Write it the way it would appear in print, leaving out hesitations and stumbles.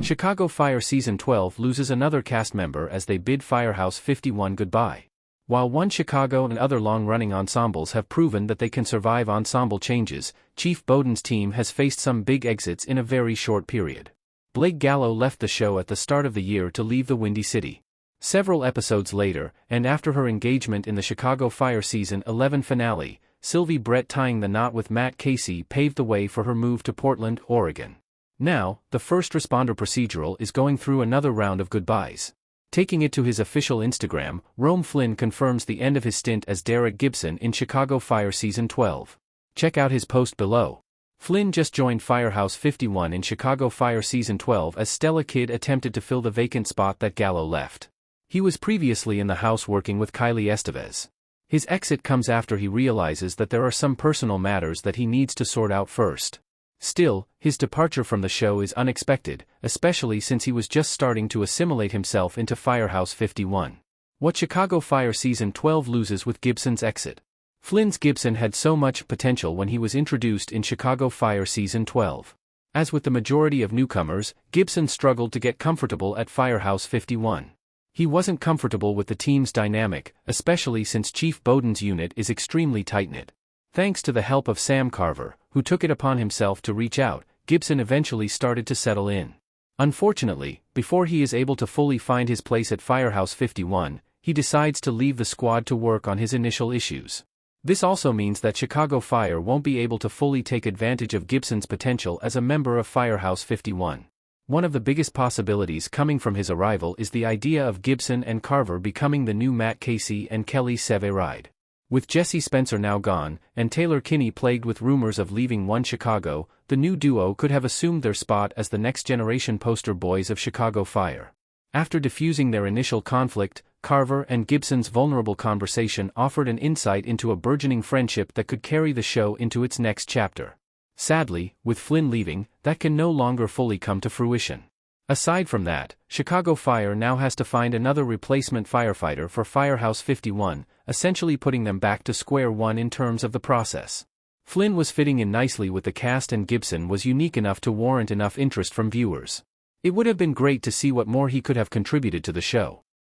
Chicago Fire Season 12 loses another cast member as they bid Firehouse 51 goodbye. While One Chicago and other long-running ensembles have proven that they can survive ensemble changes, Chief Bowden's team has faced some big exits in a very short period. Blake Gallo left the show at the start of the year to leave the Windy City. Several episodes later, and after her engagement in the Chicago Fire Season 11 finale, Sylvie Brett tying the knot with Matt Casey paved the way for her move to Portland, Oregon. Now, the first responder procedural is going through another round of goodbyes. Taking it to his official Instagram, Rome Flynn confirms the end of his stint as Derek Gibson in Chicago Fire Season 12. Check out his post below. Flynn just joined Firehouse 51 in Chicago Fire Season 12 as Stella Kidd attempted to fill the vacant spot that Gallo left. He was previously in the house working with Kylie Estevez. His exit comes after he realizes that there are some personal matters that he needs to sort out first. Still, his departure from the show is unexpected, especially since he was just starting to assimilate himself into Firehouse 51. What Chicago Fire Season 12 loses with Gibson's exit? Flynn's Gibson had so much potential when he was introduced in Chicago Fire Season 12. As with the majority of newcomers, Gibson struggled to get comfortable at Firehouse 51. He wasn't comfortable with the team's dynamic, especially since Chief Bowden's unit is extremely tight-knit. Thanks to the help of Sam Carver, who took it upon himself to reach out, Gibson eventually started to settle in. Unfortunately, before he is able to fully find his place at Firehouse 51, he decides to leave the squad to work on his initial issues. This also means that Chicago Fire won't be able to fully take advantage of Gibson's potential as a member of Firehouse 51. One of the biggest possibilities coming from his arrival is the idea of Gibson and Carver becoming the new Matt Casey and Kelly Severide. With Jesse Spencer now gone, and Taylor Kinney plagued with rumors of leaving One Chicago, the new duo could have assumed their spot as the next-generation poster boys of Chicago Fire. After diffusing their initial conflict, Carver and Gibson's vulnerable conversation offered an insight into a burgeoning friendship that could carry the show into its next chapter. Sadly, with Flynn leaving, that can no longer fully come to fruition. Aside from that, Chicago Fire now has to find another replacement firefighter for Firehouse 51, essentially putting them back to square one in terms of the process. Flynn was fitting in nicely with the cast and Gibson was unique enough to warrant enough interest from viewers. It would have been great to see what more he could have contributed to the show.